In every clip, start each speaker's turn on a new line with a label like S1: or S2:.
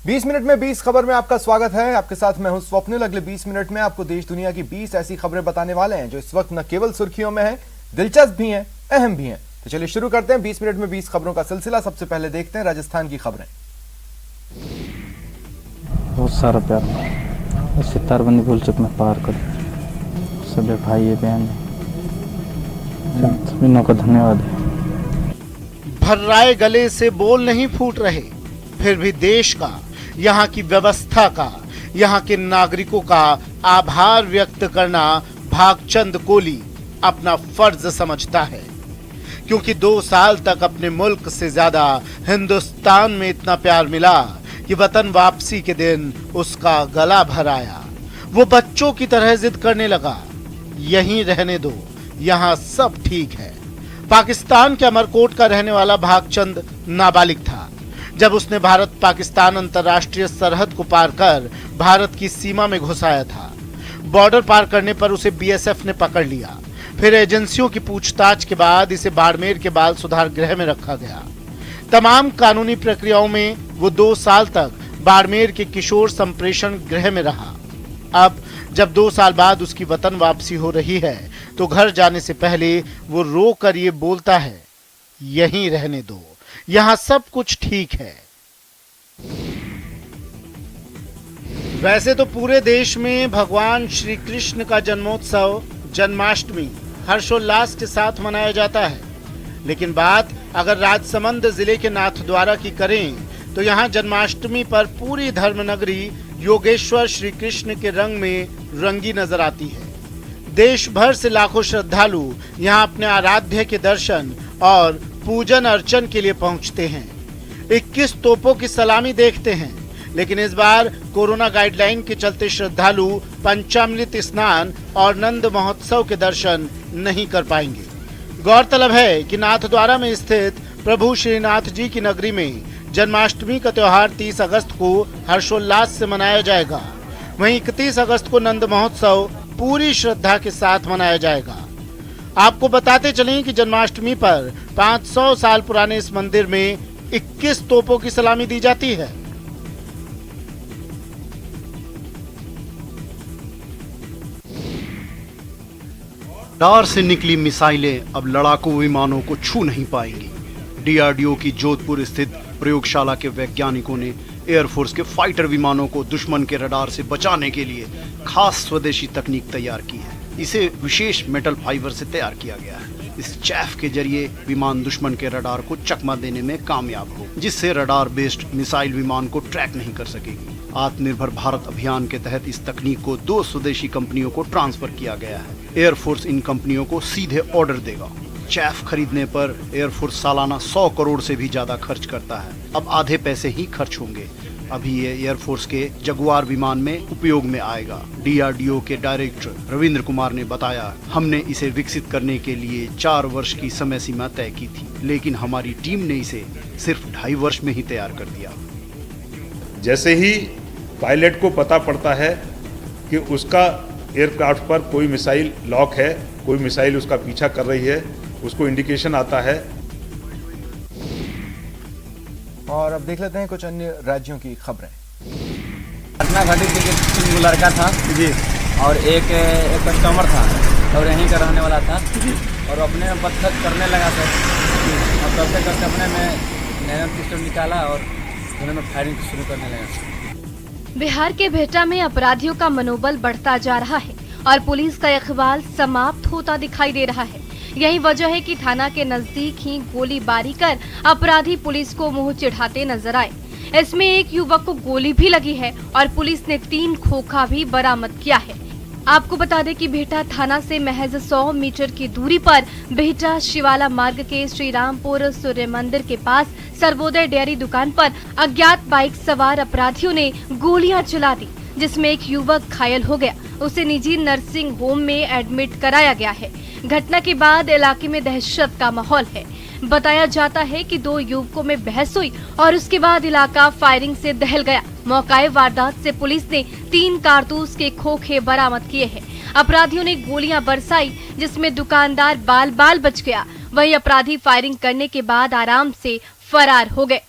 S1: 20 minute में 20 खबर में आपका स्वागत है। आपके साथ मैं हूं स्वप्निल। अगले 20 मिनट में आपको देश दुनिया की 20 ऐसी खबरें बताने वाले हैं जो इस वक्त न केवल सुर्खियों में हैं, दिलचस्प भी हैं, अहम भी हैं। तो चलिए शुरू करते हैं 20 मिनट में 20 खबरों का सिलसिला। सबसे पहले देखते हैं राजस्थान की खबरें।
S2: बहुत सारा प्यार सितारबंदी भूल चुक में पार कर सभी भाई बहन सभी को धन्यवाद।
S3: भर्राए गले से बोल नहीं फूट रहे, फिर भी देश का, यहाँ की व्यवस्था का, यहाँ के नागरिकों का आभार व्यक्त करना भागचंद कोली अपना फर्ज समझता है, क्योंकि 2 साल तक अपने मुल्क से ज्यादा हिंदुस्तान में इतना प्यार मिला कि वतन वापसी के दिन उसका गला भर आया। वो बच्चों की तरह जिद करने लगा, यहीं रहने दो, यहाँ सब ठीक है। पाकिस्तान के अमरकोट का रहने वाला भागचंद नाबालिग था जब उसने भारत पाकिस्तान अंतर्राष्ट्रीय सरहद को पार कर भारत की सीमा में घुस आया था। बॉर्डर पार करने पर उसे बीएसएफ ने पकड़ लिया। फिर एजेंसियों की पूछताछ के बाद इसे बाड़मेर के बाल सुधार गृह में रखा गया। तमाम कानूनी प्रक्रियाओं में वो 2 साल तक बाड़मेर के किशोर संप्रेषण गृह में रहा। अब जब 2 साल बाद उसकी वतन वापसी हो रही है तो घर जाने से पहले वो रो कर ये बोलता है, यहीं रहने दो, यहाँ सब कुछ ठीक है। वैसे तो पूरे देश में भगवान श्री कृष्ण का जन्मोत्सव जन्माष्टमी हर्षोल्लास के साथ मनाया जाता है, लेकिन बात अगर राजसमंद जिले के नाथद्वारा की करें तो यहाँ जन्माष्टमी पर पूरी धर्मनगरी योगेश्वर श्री कृष्ण के रंग में रंगी नजर आती है। देश भर से लाखों श्रद्धालु यहाँ अपने आराध्य के दर्शन और पूजन अर्चन के लिए पहुँचते हैं। 21 तोपों की सलामी देखते हैं, लेकिन इस बार कोरोना गाइडलाइन के चलते श्रद्धालु पंचामृत स्नान और नंद महोत्सव के दर्शन नहीं कर पाएंगे। गौरतलब है कि नाथद्वारा में स्थित प्रभु श्रीनाथ जी की नगरी में जन्माष्टमी का त्योहार 30 अगस्त को हर्षोल्लास से मनाया जाएगा। वहीं 31 अगस्त को नंद महोत्सव पूरी श्रद्धा के साथ मनाया जाएगा। आपको बताते चलें कि जन्माष्टमी पर 500 साल पुराने इस मंदिर में 21 तोपों की सलामी दी जाती है।
S4: रडार से निकली मिसाइलें अब लड़ाकू विमानों को छू नहीं पाएंगी। डीआरडीओ की जोधपुर स्थित प्रयोगशाला के वैज्ञानिकों ने एयरफोर्स के फाइटर विमानों को दुश्मन के रडार से बचाने के लिए खास स्वदेशी तकनीक तैयार की है। इसे विशेष मेटल फाइबर से तैयार किया गया है। इस चैफ के जरिए विमान दुश्मन के रडार को चकमा देने में कामयाब हो, जिससे रडार बेस्ड मिसाइल विमान को ट्रैक नहीं कर सकेगी। आत्मनिर्भर भारत अभियान के तहत इस तकनीक को 2 स्वदेशी कंपनियों को ट्रांसफर किया गया है। एयरफोर्स इन कंपनियों को सीधे ऑर्डर देगा। चैफ खरीदने पर एयरफोर्स सालाना 100 करोड़ से भी ज्यादा खर्च करता है। अब आधे पैसे ही खर्च होंगे। अभी ये एयरफोर्स के जगुआर विमान में उपयोग में आएगा। डीआरडीओ के डायरेक्टर रविंद्र कुमार ने बताया, हमने इसे विकसित करने के लिए 4 वर्ष की समय सीमा तय की थी, लेकिन हमारी टीम ने इसे सिर्फ 2.5 वर्ष में ही तैयार कर दिया।
S5: जैसे ही पायलट को पता पड़ता है कि उसका एयरक्राफ्ट पर कोई मिसाइल लॉक है, कोई मिसाइल उसका पीछा कर रही है, उसको इंडिकेशन आता है।
S1: और अब देख लेते हैं कुछ अन्य राज्यों की खबरें।
S6: घटना घटी थी कि 3 लड़का था जी और एक कस्टमर था और यहीं का रहने वाला था जी, और अपने बदखत करने लगा था और करते करते अपने में नैनन पिस्टल निकाला और उन्होंने में फायरिंग शुरू करने लगा।
S7: बिहार के बिहटा में अपराधियों का मनोबल बढ़ता जा रहा है और पुलिस का इकबाल समाप्त होता दिखाई दे रहा है। यही वजह है कि थाना के नजदीक ही गोलीबारी कर अपराधी पुलिस को मुंह चिढ़ाते नजर आए। इसमें एक युवक को गोली भी लगी है और पुलिस ने 3 खोखा भी बरामद किया है। आपको बता दें कि बिहटा थाना से महज 100 मीटर की दूरी पर बिहटा शिवाला मार्ग के श्रीरामपुर सूर्य मंदिर के पास सर्वोदय डेयरी दुकान पर अज्ञात बाइक सवार अपराधियों ने गोलियां चला दी, जिसमें एक युवक घायल हो गया। उसे निजी नर्सिंग होम में एडमिट कराया गया है। घटना के बाद इलाके में दहशत का माहौल है। बताया जाता है कि 2 युवकों में बहस हुई और उसके बाद इलाका फायरिंग से दहल गया। मौके वारदात से पुलिस ने 3 कारतूस के खोखे बरामद किए हैं। अपराधियों ने गोलियां बरसाई, जिसमें दुकानदार बाल बाल बच गया। वहीं अपराधी फायरिंग करने के बाद आराम से फरार हो गए।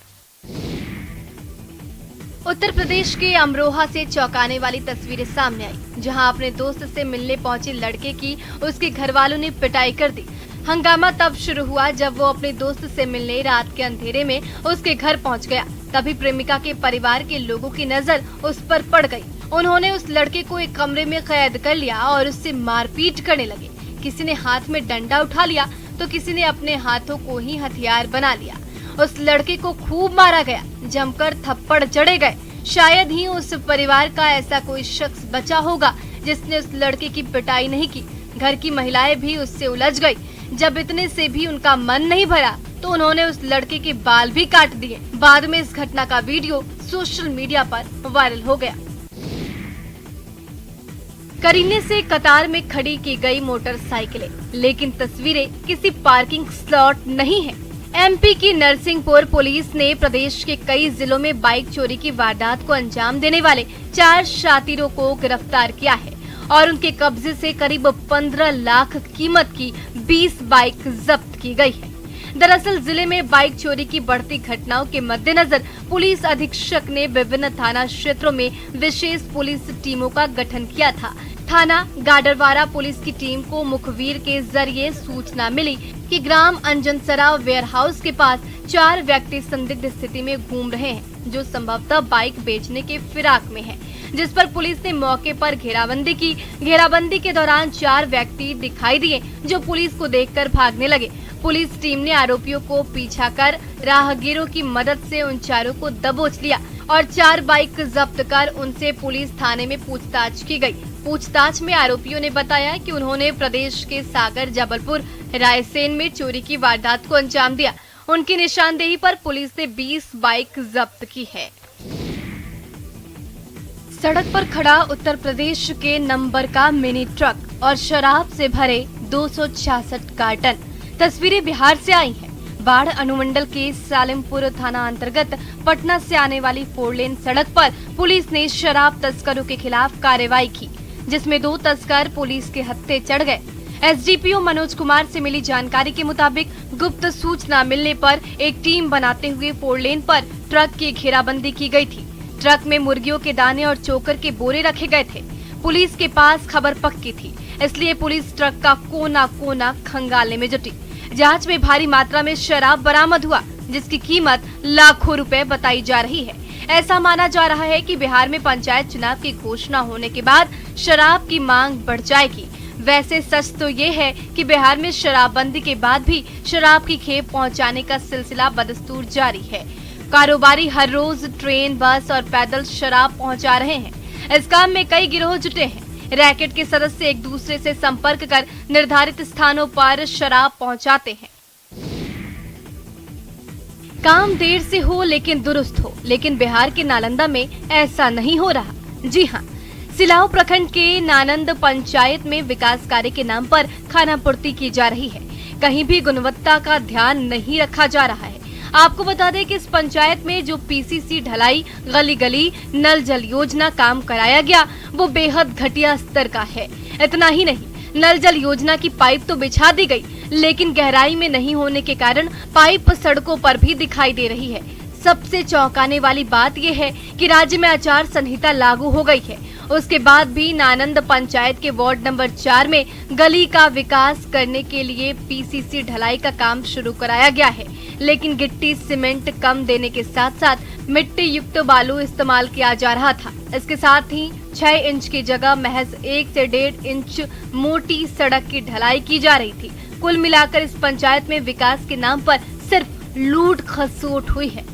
S7: उत्तर प्रदेश के अमरोहा से चौंकाने वाली तस्वीरें सामने आई, जहां अपने दोस्त से मिलने पहुंचे लड़के की उसके घर वालों ने पिटाई कर दी। हंगामा तब शुरू हुआ जब वो अपने दोस्त से मिलने रात के अंधेरे में उसके घर पहुंच गया। तभी प्रेमिका के परिवार के लोगों की नजर उस पर पड़ गई। उन्होंने उस लड़के को एक कमरे में कैद कर लिया और उससे मारपीट करने लगे। किसी ने हाथ में डंडा उठा लिया तो किसी ने अपने हाथों को ही हथियार बना लिया। उस लड़के को खूब मारा गया, जमकर थप्पड़ जड़े गए। शायद ही उस परिवार का ऐसा कोई शख्स बचा होगा जिसने उस लड़के की पिटाई नहीं की। घर की महिलाएं भी उससे उलझ गई। जब इतने से भी उनका मन नहीं भरा तो उन्होंने उस लड़के के बाल भी काट दिए। बाद में इस घटना का वीडियो सोशल मीडिया पर वायरल हो गया। करीने से कतार में खड़ी की गई मोटरसाइकिलें, लेकिन तस्वीरें किसी पार्किंग स्लॉट नहीं है। एमपी की नरसिंहपुर पुलिस ने प्रदेश के कई जिलों में बाइक चोरी की वारदात को अंजाम देने वाले 4 शातिरों को गिरफ्तार किया है और उनके कब्जे से करीब 15 लाख कीमत की 20 बाइक जब्त की गई है। दरअसल जिले में बाइक चोरी की बढ़ती घटनाओं के मद्देनजर पुलिस अधीक्षक ने विभिन्न थाना क्षेत्रों में विशेष पुलिस टीमों का गठन किया था। थाना गाडरवारा पुलिस की टीम को मुखबिर के जरिए सूचना मिली कि ग्राम अंजनसरा वेयर हाउस के पास 4 व्यक्ति संदिग्ध स्थिति में घूम रहे हैं, जो संभवतः बाइक बेचने के फिराक में हैं, जिस पर पुलिस ने मौके पर घेराबंदी की। घेराबंदी के दौरान 4 व्यक्ति दिखाई दिए जो पुलिस को देखकर भागने लगे। पुलिस टीम ने आरोपियों को पीछा कर राहगीरों की मदद से उन चारों को दबोच लिया और 4 बाइक जब्त कर उनसे पुलिस थाने में पूछताछ की गई। पूछताछ में आरोपियों ने बताया कि उन्होंने प्रदेश के सागर, जबलपुर, रायसेन में चोरी की वारदात को अंजाम दिया। उनकी निशानदेही पर पुलिस ने 20 बाइक जब्त की है। सड़क पर खड़ा उत्तर प्रदेश के नंबर का मिनी ट्रक और शराब से भरे 266 कार्टन। तस्वीरें बिहार से आई हैं। बाढ़ अनुमंडल के सालिमपुर थाना अंतर्गत पटना से आने वाली 4 लेन सड़क पर पुलिस ने शराब तस्करों के खिलाफ कार्रवाई की, जिसमें 2 तस्कर पुलिस के हत्थे चढ़ गए। एसडीपीओ मनोज कुमार से मिली जानकारी के मुताबिक गुप्त सूचना मिलने पर एक टीम बनाते हुए 4 लेन पर ट्रक की घेराबंदी की गई थी। ट्रक में मुर्गियों के दाने और चोकर के बोरे रखे गए थे। पुलिस के पास खबर पक्की थी, इसलिए पुलिस ट्रक का कोना कोना खंगालने में जुटी। जांच में भारी मात्रा में शराब बरामद हुआ, जिसकी कीमत लाखों रुपए बताई जा रही है। ऐसा माना जा रहा है कि बिहार में पंचायत चुनाव की घोषणा होने के बाद शराब की मांग बढ़ जाएगी। वैसे सच तो ये है कि बिहार में शराबबंदी के बाद भी शराब की खेप पहुंचाने का सिलसिला बदस्तूर जारी है। कारोबारी हर रोज ट्रेन, बस और पैदल शराब पहुंचा रहे हैं। इस काम में कई गिरोह जुटे हैं। रैकेट के सदस्य एक दूसरे से संपर्क कर निर्धारित स्थानों पर शराब पहुंचाते हैं। काम देर से हो लेकिन दुरुस्त हो, लेकिन बिहार के नालंदा में ऐसा नहीं हो रहा। जी हाँ, सिलाव प्रखंड के नानंद पंचायत में विकास कार्य के नाम पर खानापूर्ति की जा रही है। कहीं भी गुणवत्ता का ध्यान नहीं रखा जा रहा है। आपको बता दें कि इस पंचायत में जो पीसीसी ढलाई, गली गली, नल जल योजना काम कराया गया वो बेहद घटिया स्तर का है। इतना ही नहीं, नल जल योजना की पाइप तो बिछा दी गई, लेकिन गहराई में नहीं होने के कारण पाइप सड़कों पर भी दिखाई दे रही है। सबसे चौंकाने वाली बात यह है कि राज्य में आचार संहिता लागू हो गई है, उसके बाद भी नानंद पंचायत के वार्ड नंबर 4 में गली का विकास करने के लिए पीसीसी ढलाई का काम शुरू कराया गया है, लेकिन गिट्टी सीमेंट कम देने के साथ साथ मिट्टी युक्त बालू इस्तेमाल किया जा रहा था। इसके साथ ही 6 इंच की जगह महज 1 से 1.5 इंच मोटी सड़क की ढलाई की जा रही थी। कुल मिलाकर इस पंचायत में विकास के नाम पर सिर्फ लूट खसोट हुई है।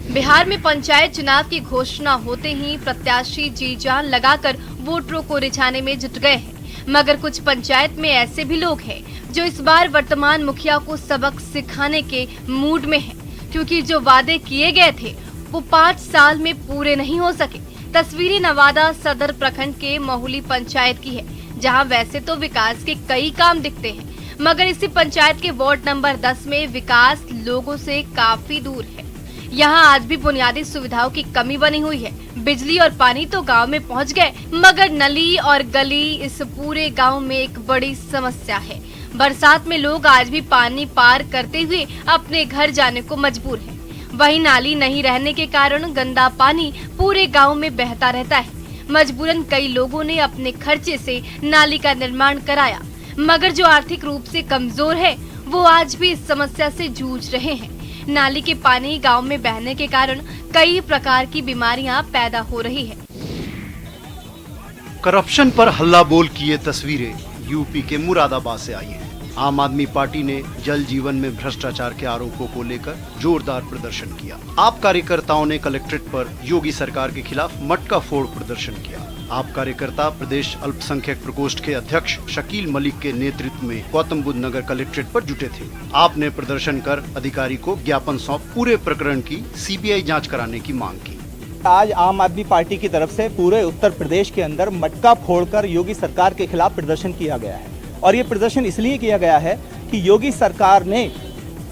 S7: बिहार में पंचायत चुनाव की घोषणा होते ही प्रत्याशी जी जान लगाकर वोटरों को रिझाने में जुट गए हैं, मगर कुछ पंचायत में ऐसे भी लोग हैं जो इस बार वर्तमान मुखिया को सबक सिखाने के मूड में हैं, क्योंकि जो वादे किए गए थे वो 5 साल में पूरे नहीं हो सके। तस्वीरें नवादा सदर प्रखंड के महुली पंचायत की है, जहां वैसे तो विकास के कई काम दिखते हैं, मगर इसी पंचायत के वार्ड नंबर 10 में विकास लोगों से काफी दूर है। यहाँ आज भी बुनियादी सुविधाओं की कमी बनी हुई है। बिजली और पानी तो गांव में पहुंच गए, मगर नली और गली इस पूरे गांव में एक बड़ी समस्या है। बरसात में लोग आज भी पानी पार करते हुए अपने घर जाने को मजबूर हैं। वहीं नाली नहीं रहने के कारण गंदा पानी पूरे गांव में बहता रहता है। मजबूरन कई लोगों ने अपने खर्चे से नाली का निर्माण कराया, मगर जो आर्थिक रूप से कमजोर है वो आज भी इस समस्या से जूझ रहे हैं। नाली के पानी गांव में बहने के कारण कई प्रकार की बीमारियां पैदा हो रही है।
S4: करप्शन पर हल्ला बोल की ये तस्वीरें यूपी के मुरादाबाद से आई हैं। आम आदमी पार्टी ने जल जीवन में भ्रष्टाचार के आरोपों को लेकर जोरदार प्रदर्शन किया। आप कार्यकर्ताओं ने कलेक्ट्रेट पर योगी सरकार के खिलाफ मटका फोड़ प्रदर्शन किया। आप कार्यकर्ता प्रदेश अल्पसंख्यक प्रकोष्ठ के अध्यक्ष शकील मलिक के नेतृत्व में गौतम बुद्ध नगर कलेक्ट्रेट पर जुटे थे। आपने प्रदर्शन कर अधिकारी को ज्ञापन सौंप पूरे प्रकरण की सीबीआई जाँच कराने की मांग की।
S8: आज आम आदमी पार्टी की तरफ से पूरे उत्तर प्रदेश के अंदर मटका फोड़कर योगी सरकार के खिलाफ प्रदर्शन किया गया है। और ये प्रदर्शन इसलिए किया गया है कि योगी सरकार ने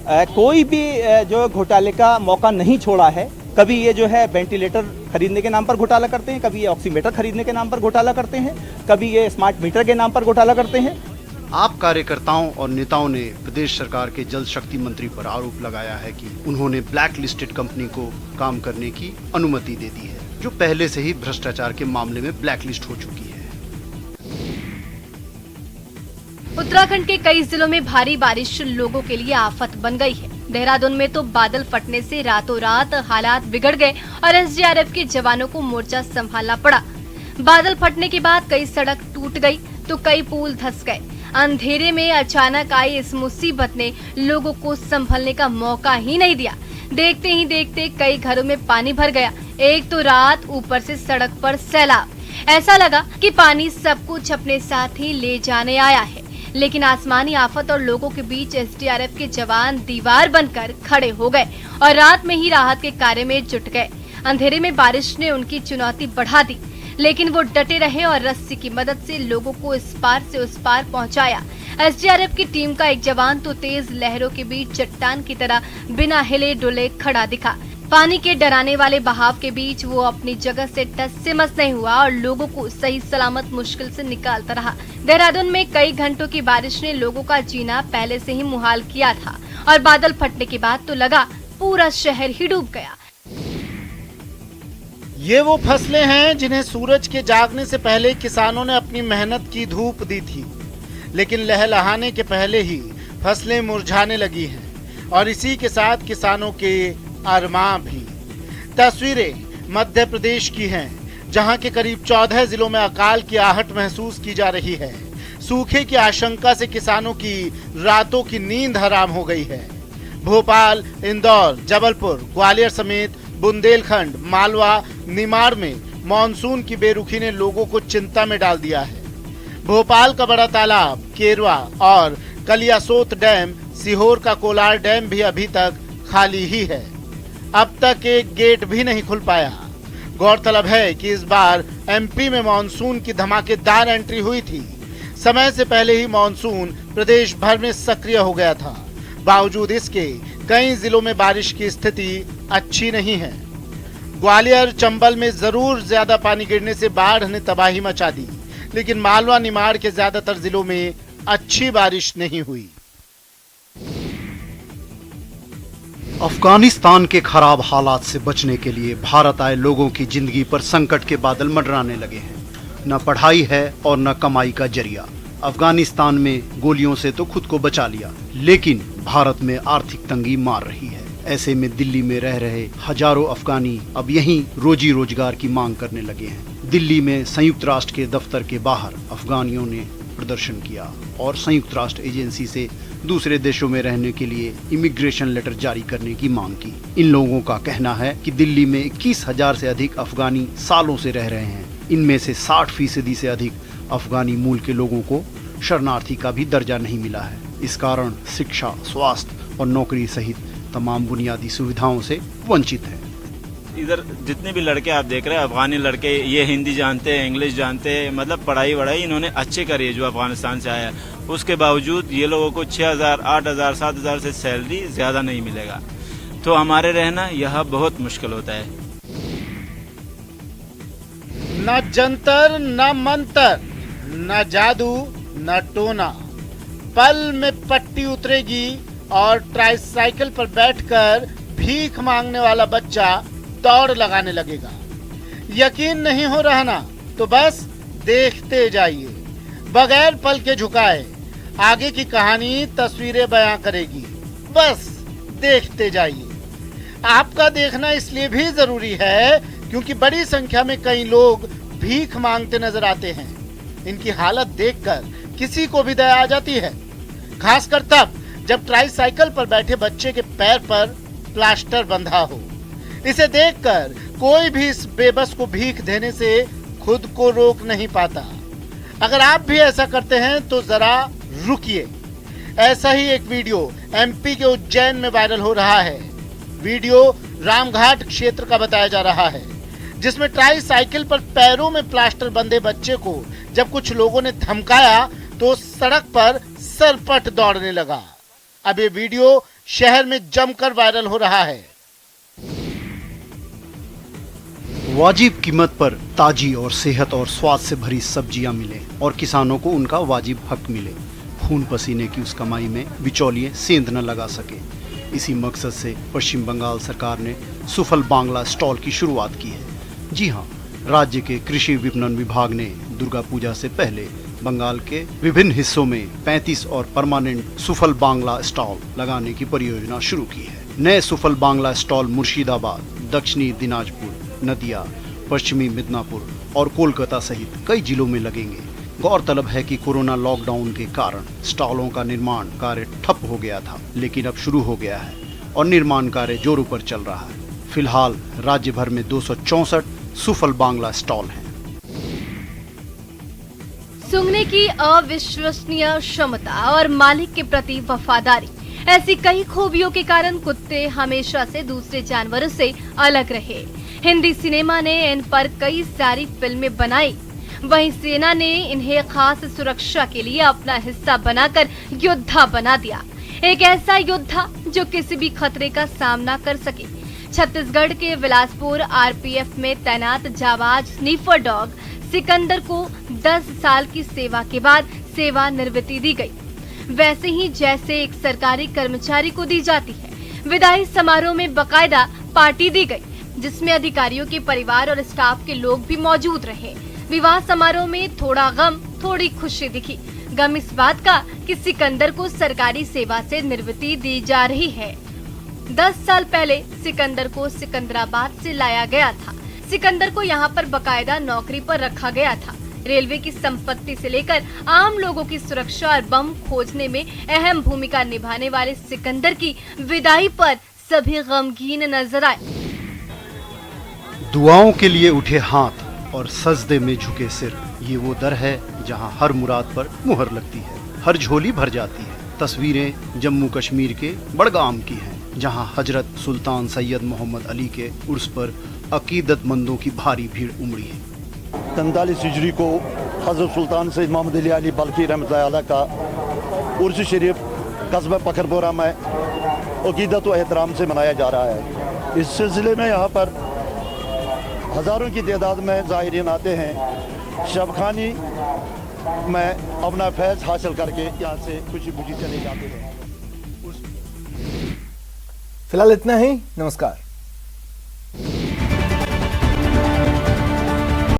S8: कोई भी जो घोटाले का मौका नहीं छोड़ा है। कभी ये जो है वेंटिलेटर खरीदने के नाम पर घोटाला करते हैं, कभी ये ऑक्सीमीटर खरीदने के नाम पर घोटाला करते हैं, कभी ये स्मार्ट मीटर के नाम पर घोटाला करते हैं।
S4: आप कार्यकर्ताओं और नेताओं ने प्रदेश सरकार के जल शक्ति मंत्री पर आरोप लगाया है कि उन्होंने ब्लैक लिस्टेड कंपनी को काम करने की अनुमति दे दी है, जो पहले से ही भ्रष्टाचार के मामले में ब्लैक लिस्ट हो चुकी है।
S7: उत्तराखंड के कई जिलों में भारी बारिश लोगों के लिए आफत बन गई है। देहरादून में तो बादल फटने से रातों रात हालात बिगड़ गए और एसडीआरएफ के जवानों को मोर्चा संभालना पड़ा। बादल फटने के बाद कई सड़क टूट गई तो कई पुल धंस गए। अंधेरे में अचानक आई इस मुसीबत ने लोगों को संभलने का मौका ही नहीं दिया। देखते ही देखते कई घरों में पानी भर गया। एक तो रात, ऊपर से सड़क पर सैलाब। ऐसा लगा कि पानी सब कुछ अपने साथ ही ले जाने आया है। लेकिन आसमानी आफत और लोगों के बीच एसडीआरएफ के जवान दीवार बनकर खड़े हो गए और रात में ही राहत के कार्य में जुट गए। अंधेरे में बारिश ने उनकी चुनौती बढ़ा दी, लेकिन वो डटे रहे और रस्सी की मदद से लोगों को इस पार से उस पार पहुंचाया। एसडीआरएफ की टीम का एक जवान तो तेज लहरों के बीच चट्टान की तरह बिना हिले डुले खड़ा दिखा। पानी के डराने वाले बहाव के बीच वो अपनी जगह से टस से मस नहीं हुआ और लोगों को सही सलामत मुश्किल से निकालता रहा। देहरादून में कई घंटों की बारिश ने लोगों का जीना पहले से ही मुहाल किया था और बादल फटने के बाद तो लगा पूरा शहर ही डूब गया।
S3: ये वो फसलें हैं जिन्हें सूरज के जागने से पहले किसानों ने अपनी मेहनत की धूप दी थी, लेकिन लहलहाने के पहले ही फसलें मुरझाने लगी हैं और इसी के साथ किसानों के अरमां भी। तस्वीरें मध्य प्रदेश की हैं, जहां के करीब 14 जिलों में अकाल की आहट महसूस की जा रही है। सूखे की आशंका से किसानों की रातों की नींद हराम हो गई है। भोपाल, इंदौर, जबलपुर, ग्वालियर समेत बुंदेलखंड, मालवा, निमाड़ में मानसून की बेरुखी ने लोगों को चिंता में डाल दिया है। भोपाल का बड़ा तालाब, केरवा और कलियासोत डैम, सीहोर का कोलार डैम भी अभी तक खाली ही है। अब तक एक गेट भी नहीं खुल पाया। गौरतलब है कि इस बार एमपी में मानसून की धमाकेदार एंट्री हुई थी। समय से पहले ही मानसून प्रदेश भर में सक्रिय हो गया था। बावजूद इसके कई जिलों में बारिश की स्थिति अच्छी नहीं है। ग्वालियर, चंबल में जरूर ज्यादा पानी गिरने से बाढ़ ने तबाही मचा दी, लेकिन मालवा, निमाड़ के ज्यादातर जिलों में अच्छी बारिश नहीं हुई।
S4: अफगानिस्तान के खराब हालात से बचने के लिए भारत आए लोगों की जिंदगी पर संकट के बादल मंडराने लगे हैं। न पढ़ाई है और न कमाई का जरिया। अफगानिस्तान में गोलियों से तो खुद को बचा लिया, लेकिन भारत में आर्थिक तंगी मार रही है। ऐसे में दिल्ली में रह रहे हजारों अफगानी अब यहीं रोजी रोजगार की मांग करने लगे हैं। दिल्ली में संयुक्त राष्ट्र के दफ्तर के बाहर अफगानियों ने प्रदर्शन किया और संयुक्त राष्ट्र एजेंसी से दूसरे देशों में रहने के लिए इमिग्रेशन लेटर जारी करने की मांग की। इन लोगों का कहना है कि दिल्ली में 21,000 से अधिक अफगानी सालों से रह रहे हैं। इनमें से 60% से अधिक अफगानी मूल के लोगों को शरणार्थी का भी दर्जा नहीं मिला है। इस कारण शिक्षा, स्वास्थ्य और नौकरी सहित तमाम बुनियादी सुविधाओं से वंचित है।
S9: इधर जितने भी लड़के आप देख रहे हैं, अफगानी लड़के, ये हिंदी जानते हैं, इंग्लिश जानते हैं, मतलब पढ़ाई वढ़ाई इन्होंने अच्छे करी है जो अफगानिस्तान से आया है। उसके बावजूद ये लोगों को 6,000, 8,000, 7,000 से सैलरी ज्यादा नहीं मिलेगा, तो हमारे रहना यह बहुत मुश्किल होता है।
S3: न जंतर न मंतर, न जादू न टोना, पल में पट्टी उतरेगी और ट्राइसाइकिल पर बैठकर भीख मांगने वाला बच्चा दौड़ लगाने लगेगा। यकीन नहीं हो रहा ना, तो बस देखते जाइए। बगैर पल के झुकाए आगे की कहानी तस्वीरें बयां करेगी। बस देखते जाइए। आपका देखना इसलिए भी जरूरी है क्योंकि बड़ी संख्या में कई लोग भीख मांगते नजर आते हैं। इनकी हालत देखकर किसी को भी दया आ जाती है, खासकर तब जब ट्राइसाइकिल पर बैठे बच्चे के पैर पर प्लास्टर बंधा हो। इसे देखकर कोई भी इस बेबस को भीख देने से खुद को रोक नहीं पाता। अगर आप भी ऐसा करते हैं तो जरा रुकिए। ऐसा ही एक वीडियो एमपी के उज्जैन में वायरल हो रहा है। वीडियो रामघाट क्षेत्र का बताया जा रहा है, जिसमें ट्राइसाइकिल पर पैरों में प्लास्टर बंधे बच्चे को जब कुछ लोगों ने धमकाया तो सड़क पर सरपट दौड़ने लगा। अब ये वीडियो शहर में जमकर वायरल हो रहा है।
S4: वाजिब कीमत पर ताजी और सेहत और स्वाद से भरी सब्जियां मिले और किसानों को उनका वाजिब हक मिले। खून पसीने की उस कमाई में बिचौलिए सेंध न लगा सके। इसी मकसद से पश्चिम बंगाल सरकार ने सुफल बांग्ला स्टॉल की शुरुआत की है। जी हाँ, राज्य के कृषि विपणन विभाग ने दुर्गा पूजा से पहले बंगाल के विभिन्न हिस्सों में 35 और परमानेंट सुफल बांग्ला स्टॉल लगाने की परियोजना शुरू की है। नए सुफल बांग्ला स्टॉल मुर्शिदाबाद, दक्षिणी दिनाजपुर, नदिया, पश्चिमी मिदनापुर और कोलकाता सहित कई जिलों में लगेंगे। गौरतलब है कि कोरोना लॉकडाउन के कारण स्टॉलों का निर्माण कार्य ठप हो गया था, लेकिन अब शुरू हो गया है और निर्माण कार्य जोरों पर चल रहा है। फिलहाल राज्य भर में 264 सुफल बांग्ला स्टॉल हैं।
S7: सूंघने की अविश्वसनीय क्षमता और मालिक के प्रति वफादारी, ऐसी कई खूबियों के कारण कुत्ते हमेशा से दूसरे जानवरों से अलग रहे। हिंदी सिनेमा ने इन पर कई सारी फिल्में बनाई, वहीं सेना ने इन्हें खास सुरक्षा के लिए अपना हिस्सा बनाकर योद्धा बना दिया। एक ऐसा योद्धा जो किसी भी खतरे का सामना कर सके। छत्तीसगढ़ के बिलासपुर आरपीएफ में तैनात जाबाज स्नीफर डॉग सिकंदर को 10 साल की सेवा के बाद सेवानिवृत्ति दी गई। वैसे ही जैसे एक सरकारी कर्मचारी को दी जाती है, विदाई समारोह में बकायदा पार्टी दी गई, जिसमें अधिकारियों के परिवार और स्टाफ के लोग भी मौजूद रहे। विवाह समारोह में थोड़ा गम थोड़ी खुशी दिखी। गम इस बात का कि सिकंदर को सरकारी सेवा से निवृत्ति दी जा रही है। 10 साल पहले सिकंदर को सिकंदराबाद से लाया गया था। सिकंदर को यहाँ पर बकायदा नौकरी पर रखा गया था। रेलवे की संपत्ति से लेकर आम लोगों की सुरक्षा और बम खोजने में अहम भूमिका निभाने वाले सिकंदर की विदाई पर सभी गमगीन नजर आए।
S4: दुआओं के लिए उठे हाथ और सजदे में झुके सिर, ये वो दर है जहां हर मुराद पर मुहर लगती है, हर झोली भर जाती है। तस्वीरें जम्मू कश्मीर के बड़गाम की हैं, जहां हजरत सुल्तान सैयद मोहम्मद अली के उर्स पर अकीदतमंदों की भारी भीड़ उमड़ी है।
S10: 43 हिजरी को हजरत सुल्तान सैयद मोहम्मद अली बल्खी रहमतुल्लाह अलैह का उर्स शरीफ कस्बा पखरपुरा में अकीदत व एहतराम से मनाया जा रहा है। इस सिलसिले में यहाँ पर हज़ारों की तादाद में ज़ाहिरीन आते हैं। शबखानी में अपना फैज़ हासिल करके यहाँ से खुशी खुशी चले जाते हैं।
S1: फिलहाल इतना ही। नमस्कार।